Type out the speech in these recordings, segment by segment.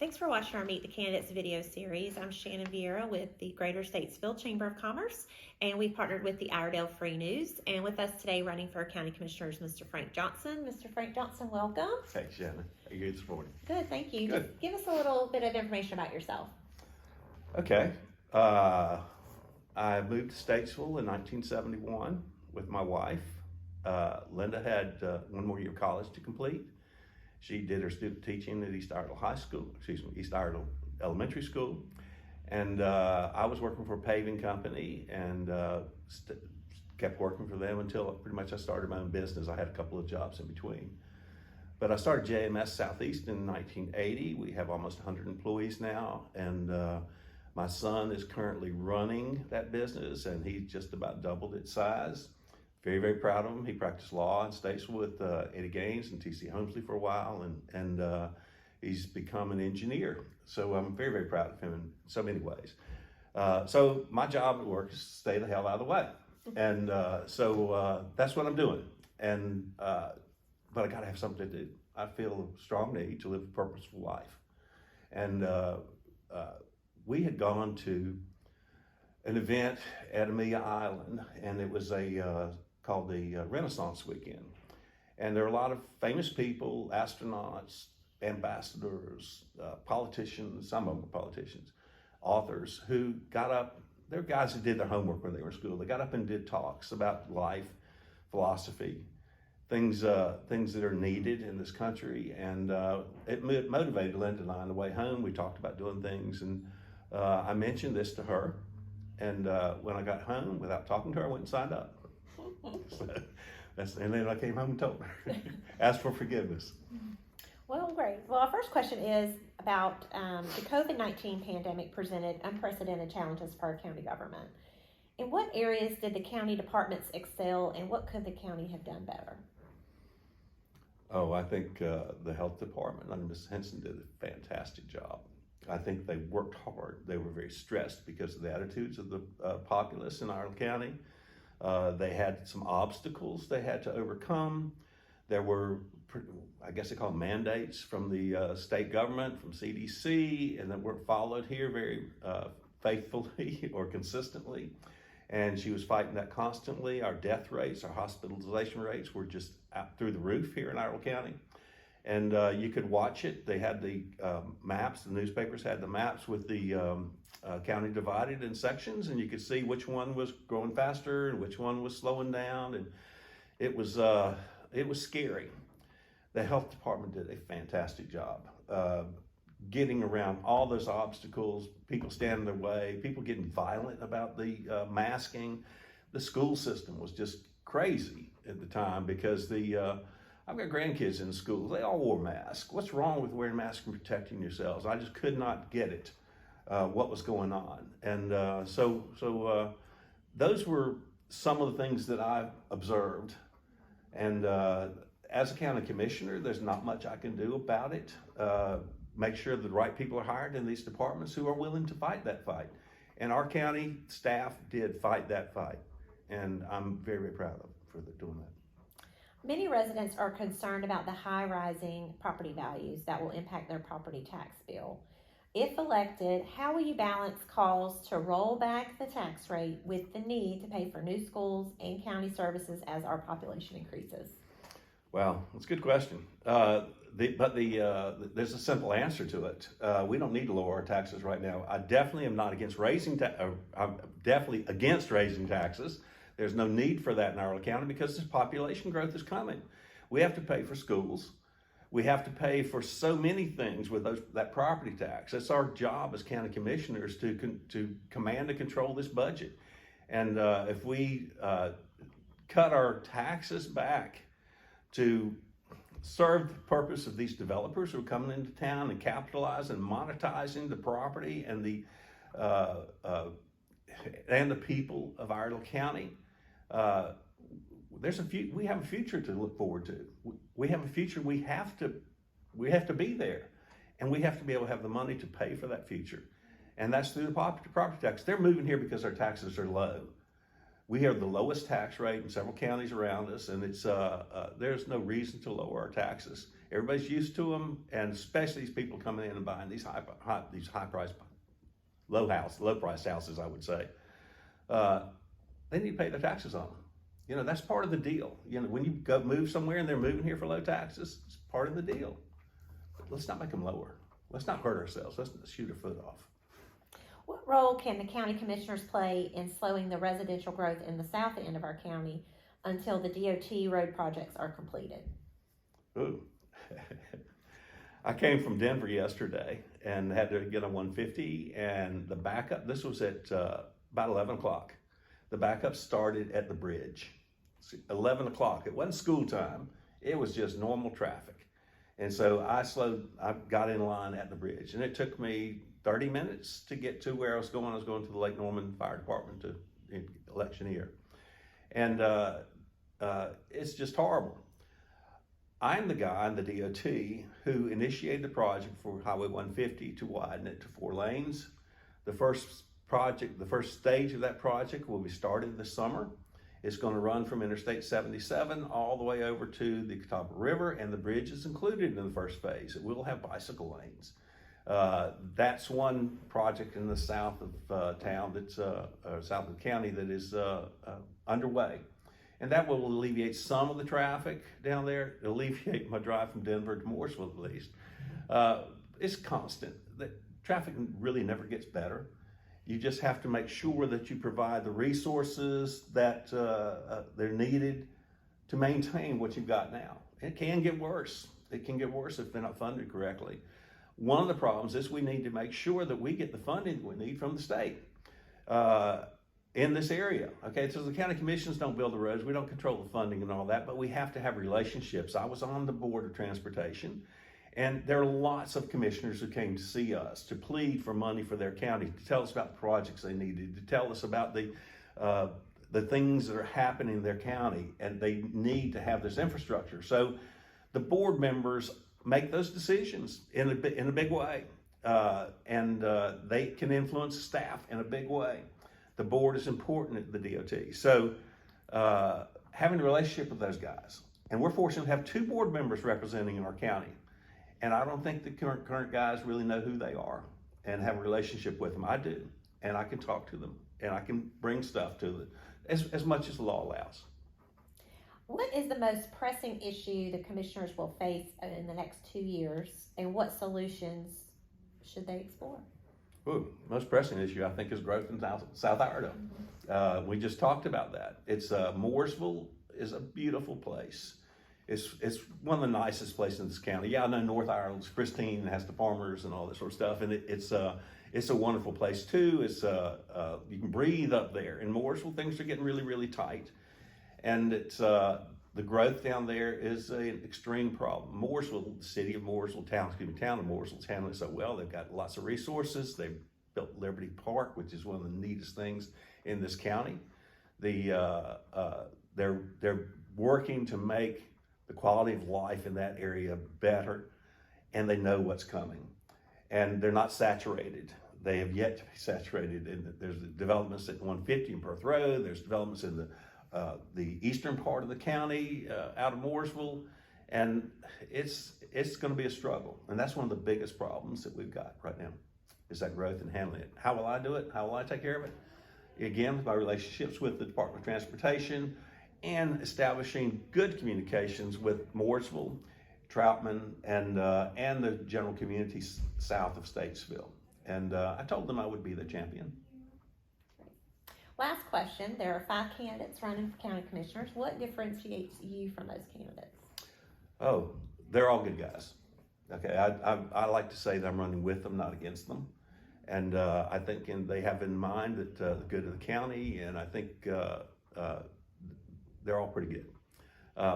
Thanks for watching our Meet the Candidates video series. I'm Shannon Vieira with the Greater Statesville Chamber of Commerce, and we've partnered with the Iredell Free News. And with us today, running for County Commissioners, Mr. Frank Johnson. Mr. Frank Johnson, welcome. Hey, Shannon. How are you this morning? Good, thank you. Good. Just give us a little bit of information about yourself. Okay. I moved to Statesville in 1971 with my wife. Linda had one more year of college to complete. She did her student teaching at East Iredell Elementary School. And I was working for a paving company and kept working for them until pretty much I started my own business. I had a couple of jobs in between. But I started JMS Southeast in 1980. We have almost 100 employees now. And my son is currently running that business, and he's just about doubled its size. Very, very proud of him. He practiced law in Statesville with Eddie Gaines and T.C. Holmesley for a while, and he's become an engineer. So I'm very, very proud of him in so many ways. So my job at work is to stay the hell out of the way. And so that's what I'm doing. And but I gotta have something to do. I feel a strong need to live a purposeful life. And we had gone to an event at Amelia Island, and it was called the Renaissance Weekend. And there are a lot of famous people, astronauts, ambassadors, politicians, some of them were politicians, authors, who got up. There were guys who did their homework when they were in school. They got up and did talks about life, philosophy, things that are needed in this country. And it motivated Linda and I on the way home. We talked about doing things, and I mentioned this to her. And when I got home, without talking to her, I went and signed up. And then I came home and told her, asked for forgiveness. Well, great. Well, our first question is about the COVID-19 pandemic presented unprecedented challenges for our county government. In what areas did the county departments excel, and what could the county have done better? Oh, I think the health department under Ms. Henson did a fantastic job. I think they worked hard. They were very stressed because of the attitudes of the populace in Iredell County. They had some obstacles they had to overcome. There were, I guess they call them mandates from the state government, from CDC, and that weren't followed here very faithfully or consistently. And she was fighting that constantly. Our death rates, our hospitalization rates were just out through the roof here in Iredell County. And you could watch it. They had the maps, the newspapers had the maps with the county divided in sections, and you could see which one was growing faster and which one was slowing down, and it was scary. The health department did a fantastic job getting around all those obstacles, people standing in their way, people getting violent about the masking. The school system was just crazy at the time because I've got grandkids in school. They all wore masks. What's wrong with wearing masks and protecting yourselves? I just could not get it, what was going on. And so those were some of the things that I've observed. And as a county commissioner, there's not much I can do about it. Make sure the right people are hired in these departments who are willing to fight that fight. And our county staff did fight that fight. And I'm very, very proud of them for doing that. Many residents are concerned about the high rising property values that will impact their property tax bill. If elected, how will you balance calls to roll back the tax rate with the need to pay for new schools and county services as our population increases? Well, that's a good question. There's a simple answer to it. We don't need to lower our taxes right now. I definitely am not against I'm definitely against raising taxes. There's no need for that in Iredell County because this population growth is coming. We have to pay for schools. We have to pay for so many things with that property tax. It's our job as county commissioners to command and control this budget. And if we cut our taxes back to serve the purpose of these developers who are coming into town and capitalizing and monetizing the property and the people of Iredell County, we have a future to look forward to. We have a future. We have to be there, and we have to be able to have the money to pay for that future, and that's through the property tax. They're moving here because our taxes are low. We have the lowest tax rate in several counties around us, and there's no reason to lower our taxes. Everybody's used to them, and especially these people coming in and buying these low priced houses, I would say. They need to pay their taxes on them. You know, that's part of the deal. You know, when you go move somewhere and they're moving here for low taxes, it's part of the deal. But let's not make them lower. Let's not hurt ourselves. Let's shoot our foot off. What role can the county commissioners play in slowing the residential growth in the south end of our county until the DOT road projects are completed? Ooh. I came from Denver yesterday and had to get on 150, and the backup, this was at about 11 o'clock. The backup started at the bridge. 11 o'clock. It wasn't school time. It was just normal traffic. And so I got in line at the bridge, and it took me 30 minutes to get to where I was going. I was going to the Lake Norman Fire Department to electioneer. And it's just horrible. I'm the guy in the DOT who initiated the project for Highway 150 to widen it to 4 lanes. The first stage of that project will be started this summer. It's going to run from Interstate 77 all the way over to the Catawba River, and the bridge is included in the first phase. It will have bicycle lanes. That's one project in the south of town that's south of the county that is underway. And that will alleviate some of the traffic down there, alleviate my drive from Denver to Mooresville at least. It's constant. The traffic really never gets better. You just have to make sure that you provide the resources that they're needed to maintain what you've got now. It can get worse. It can get worse if they're not funded correctly. One of the problems is we need to make sure that we get the funding that we need from the state in this area. Okay, so the county commissions don't build the roads. We don't control the funding and all that, but we have to have relationships. I was on the board of transportation, and there are lots of commissioners who came to see us to plead for money for their county, to tell us about the projects they needed, to tell us about the things that are happening in their county, and they need to have this infrastructure. So the board members make those decisions in a big way, and they can influence staff in a big way. The board is important at the DOT. So having a relationship with those guys, and we're fortunate to have 2 board members representing in our county. And I don't think the current guys really know who they are and have a relationship with them. I do, and I can talk to them, and I can bring stuff to them as much as the law allows. What is the most pressing issue the commissioners will face in the next 2 years, and what solutions should they explore? Ooh, most pressing issue, I think, is growth in South Iredell. We just talked about that. Mooresville is a beautiful place. It's one of the nicest places in this county. Yeah, I know North Ireland's pristine and has the farmers and all that sort of stuff, and it's a wonderful place too. You can breathe up there. In Mooresville, things are getting really, really tight, and the growth down there is an extreme problem. Mooresville, the city of Mooresville, town of Mooresville is handling it so well. They've got lots of resources. They've built Liberty Park, which is one of the neatest things in this county. They're working to make the quality of life in that area better, and they know what's coming. And they're not saturated. They have yet to be saturated. And there's developments at 150 in Perth Road. There's developments in the eastern part of the county, out of Mooresville, and it's going to be a struggle. And that's one of the biggest problems that we've got right now, is that growth and handling it. How will I do it? How will I take care of it? Again, my relationships with the Department of Transportation and establishing good communications with Mooresville, Troutman, and the general community south of Statesville. And I told them I would be the champion. Last question. There are 5 candidates running for county commissioners. What differentiates you from those candidates? Oh, they're all good guys. Okay, I like to say that I'm running with them, not against them. And I think they have in mind that the good of the county, and I think they're all pretty good.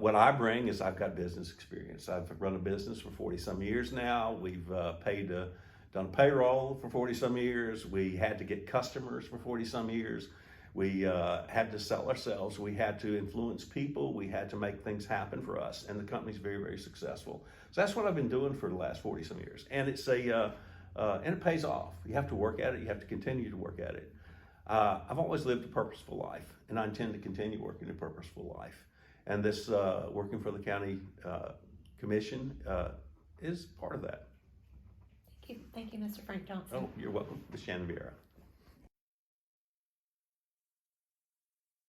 What I bring is I've got business experience. I've run a business for 40 some years now. We've done payroll for 40 some years. We had to get customers for 40 some years. We had to sell ourselves. We had to influence people. We had to make things happen for us. And the company's very, very successful. So that's what I've been doing for the last 40 some years. And and it pays off. You have to work at it. You have to continue to work at it. I've always lived a purposeful life, and I intend to continue working a purposeful life. And this working for the county commission is part of that. Thank you, Mr. Frank Johnson. Oh, you're welcome, Ms. Shannon Vieira.